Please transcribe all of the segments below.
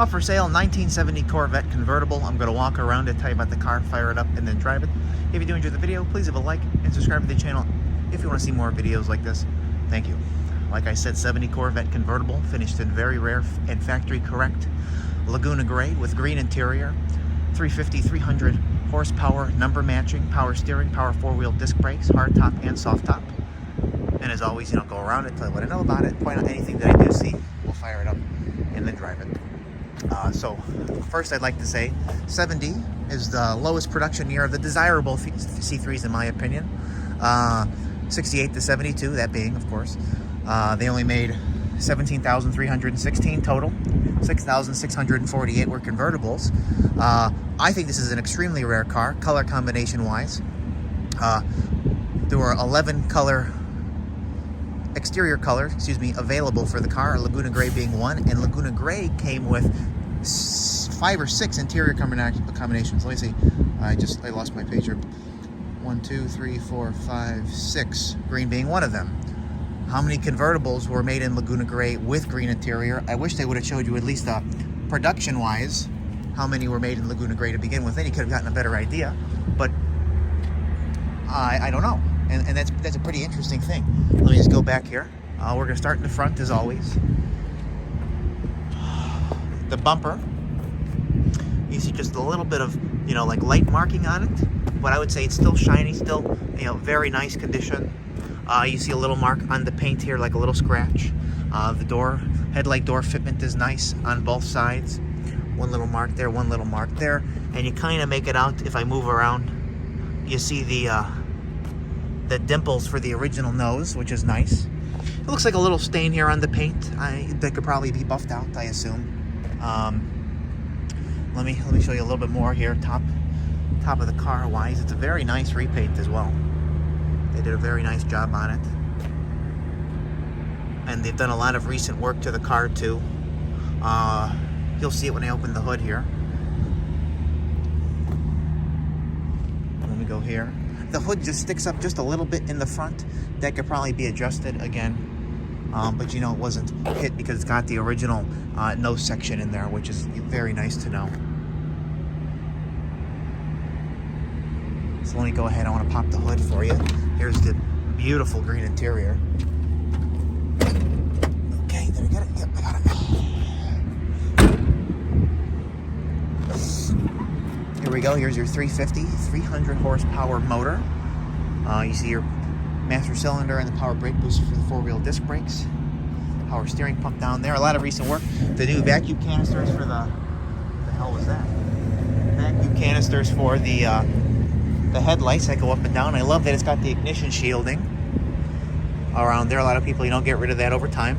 Up for sale, 1970 Corvette Convertible. I'm going to walk around and tell you about the car, fire it up, and then drive it. If you do enjoy the video, please leave a like and subscribe to the channel if you want to see more videos like this. Thank you. Like I said, 70 Corvette Convertible, finished in very rare and factory correct Laguna gray with green interior, 350, 300 horsepower, number matching, power steering, power four-wheel disc brakes, hard top and soft top. And as always, go around it, tell you what I know about it, point out anything that I do see, we'll fire it up and then drive it. So first I'd like to say 70 is the lowest production year of the desirable C3s in my opinion. 68 to 72, that being, of course. They only made 17,316 total. 6,648 were convertibles. I think this is an extremely rare car, color combination wise. There were 11 exterior colors, available for the car, Laguna gray being one, and Laguna gray came with 5 or 6 interior combinations. Let me see. I lost my page here. 1, 2, 3, 4, 5, 6. Green being one of them. How many convertibles were made in Laguna gray with green interior? I wish they would have showed you at least production-wise how many were made in Laguna gray to begin with. Then you could have gotten a better idea. But I don't know. And that's a pretty interesting thing. Let me just go back here. We're going to start in the front as always. The bumper, you see just a little bit of, like light marking on it, but I would say it's still shiny, still, very nice condition. You see a little mark on the paint here, like a little scratch. The headlight door fitment is nice on both sides. One little mark there, one little mark there, and you kind of make it out. If I move around, you see the dimples for the original nose, which is nice. It looks like a little stain here on the paint. That could probably be buffed out, I assume. Let me show you a little bit more here. Top of the car wise, it's a very nice repaint as well. They did a very nice job on it, and they've done a lot of recent work to the car too. You'll see it when I open the hood here. Let me go here. The hood just sticks up just a little bit in the front. That could probably be adjusted again. But it wasn't hit because it's got the original nose section in there, which is very nice to know. So let me go ahead. I want to pop the hood for you. Here's the beautiful green interior. Okay, did I get it? Yep, I got it. Here we go. Here's your 350, 300 horsepower motor. You see your master cylinder and the power brake booster for the four-wheel disc brakes. Power steering pump down there. A lot of recent work. The new vacuum canisters for the hell was that? Vacuum canisters for the headlights that go up and down. I love that it's got the ignition shielding around there. A lot of people, get rid of that over time.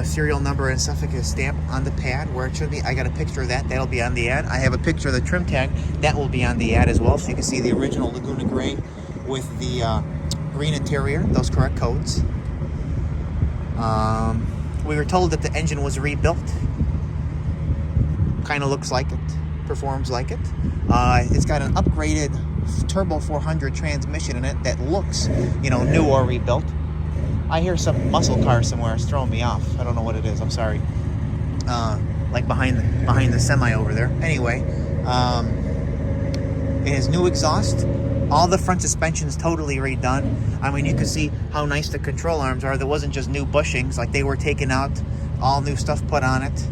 Serial number and stuff is stamped on the pad where it should be. I got a picture of that. That'll be on the ad. I have a picture of the trim tag. That will be on the ad as well. So you can see the original Laguna gray with the green interior, those correct codes. We were told that the engine was rebuilt. Kind of looks like it, performs like it. It's got an upgraded turbo 400 transmission in it that looks, new or rebuilt. I hear some muscle car somewhere. It's throwing me off. I don't know what it is. I'm sorry. Like behind the semi over there. Anyway, it has new exhaust. All the front suspension's totally redone. I mean, you can see how nice the control arms are. There wasn't just new bushings, like they were taken out, all new stuff put on it,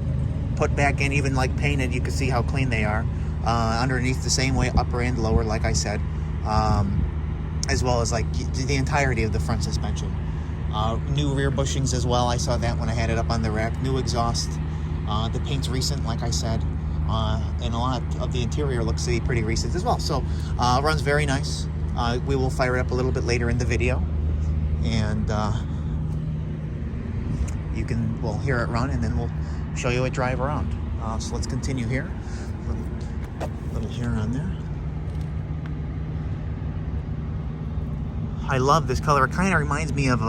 put back in, even like painted. You can see how clean they are. Underneath the same way, upper and lower, like I said, as well as like the entirety of the front suspension. New rear bushings as well. I saw that when I had it up on the rack. New exhaust. The paint's recent, like I said. And a lot of the interior looks to be pretty recent as well. So runs very nice. We will fire it up a little bit later in the video, and we'll hear it run, and then we'll show you it drive around. So let's continue here. Little hair on there. I love this color. It kind of reminds me of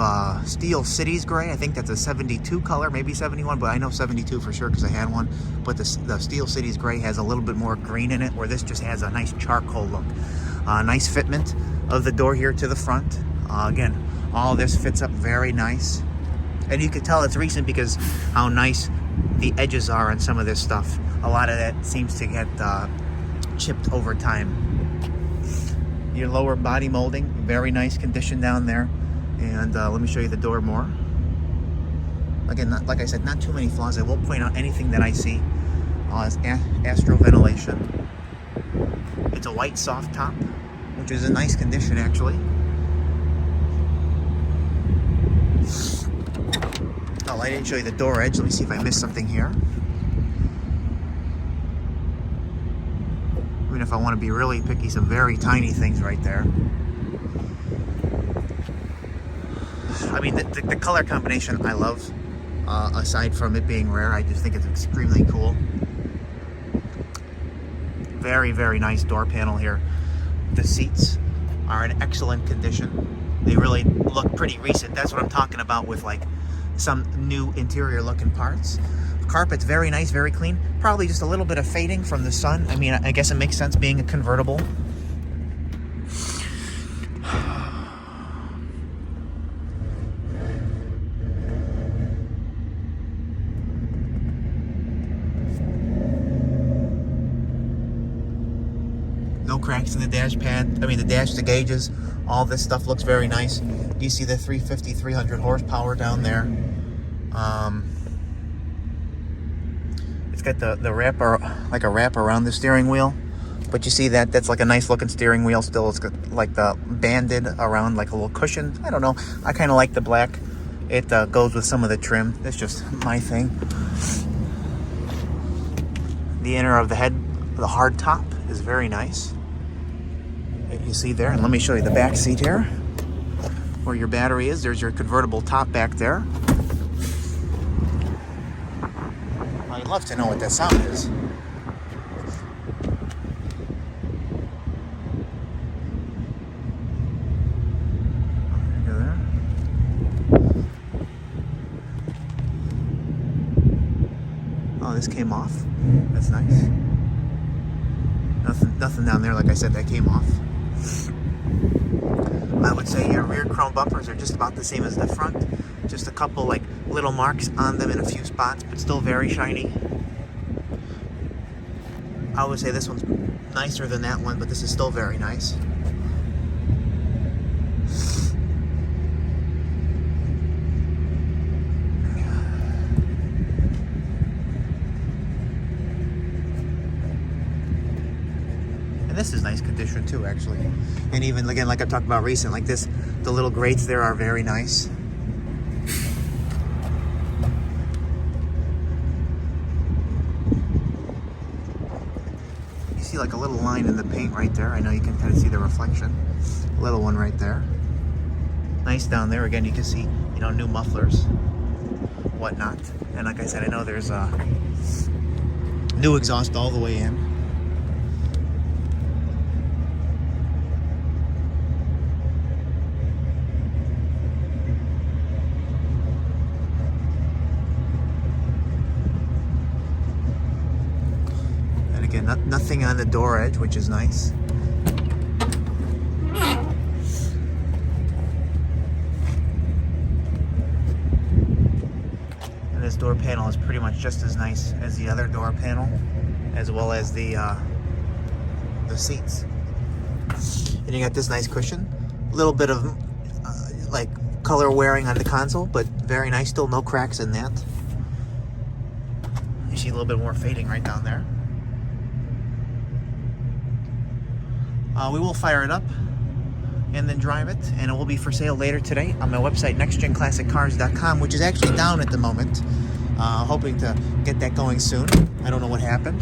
Steel Cities gray. I think that's a 72 color, maybe 71, but I know 72 for sure because I had one. But the Steel Cities gray has a little bit more green in it, where this just has a nice charcoal look. Nice fitment of the door here to the front. Again, all this fits up very nice. And you can tell it's recent because how nice the edges are on some of this stuff. A lot of that seems to get chipped over time. Your lower body molding, very nice condition down there. And let me show you the door more. Again, like I said, not too many flaws. I will point out anything that I see as astro ventilation. It's a white soft top, which is a nice condition actually. Oh, I didn't show you the door edge. Let me see if I missed something here. I mean, if I want to be really picky, some very tiny things right there. I mean, the color combination I love. Aside from it being rare, I just think it's extremely cool. Very, very nice door panel here. The seats are in excellent condition. They really look pretty recent. That's what I'm talking about with like some new interior looking parts. Carpet's very nice, very clean. Probably just a little bit of fading from the sun. I mean, I guess it makes sense being a convertible. No cracks in the dash pad. I mean, the gauges, all this stuff looks very nice. You see the 350, 300 horsepower down there. It's got the wrapper, like a wrap around the steering wheel. But you see that's like a nice looking steering wheel still. It's got like the banded around like a little cushion. I don't know. I kind of like the black. It goes with some of the trim. That's just my thing. The inner of the head, the hard top, is very nice. You see there, and let me show you the back seat here, where your battery is. There's your convertible top back there. I'd love to know what that sound is. There. Oh, this came off. That's nice. Nothing down there, like I said, that came off. I would say your rear chrome bumpers are just about the same as the front. Just a couple like little marks on them in a few spots, but still very shiny. I would say this one's nicer than that one, but this is still very nice. This is nice condition too, actually. And even again, like I talked about recent, like this, the little grates there are very nice. You see like a little line in the paint right there. I know you can kind of see the reflection. A little one right there. Nice down there. Again, you can see, you know, new mufflers, whatnot. And like I said, I know there's a new exhaust all the way in. Nothing on the door edge, which is nice. And this door panel is pretty much just as nice as the other door panel, as well as the seats. And you got this nice cushion. A little bit of like color wearing on the console, but very nice. Still no cracks in that. You see a little bit more fading right down there. We will fire it up and then drive it, and it will be for sale later today on my website, nextgenclassiccars.com, which is actually down at the moment. Hoping to get that going soon. I don't know what happened,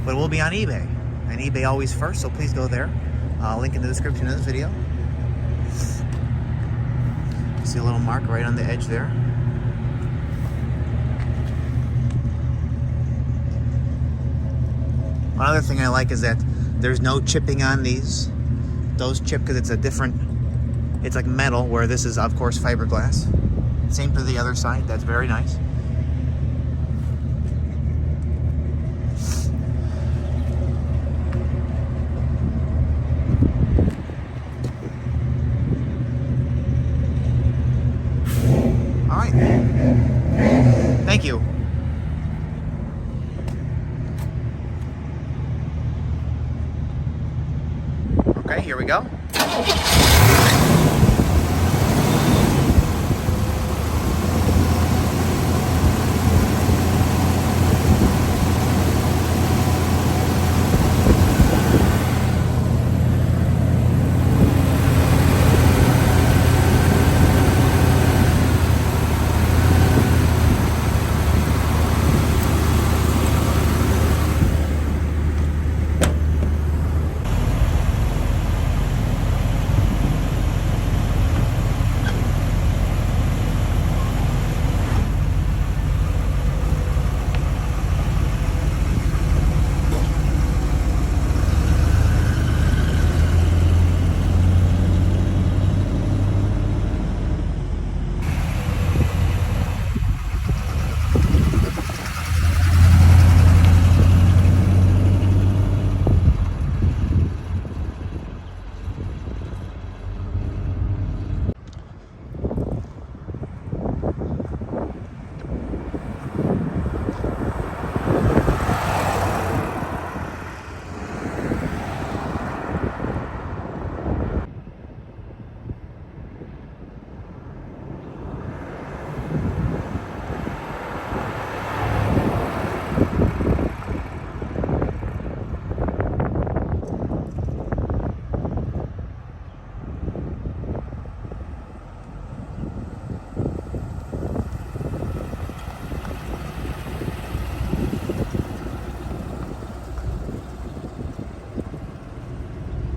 but it will be on eBay, and eBay always first, so please go there. Link in the description of this video. See a little mark right on the edge there. One other thing I like is that there's no chipping on these. Those chip because it's a different, it's like metal, where this is of course fiberglass. Same for the other side. That's very nice. All right. Thank you. go.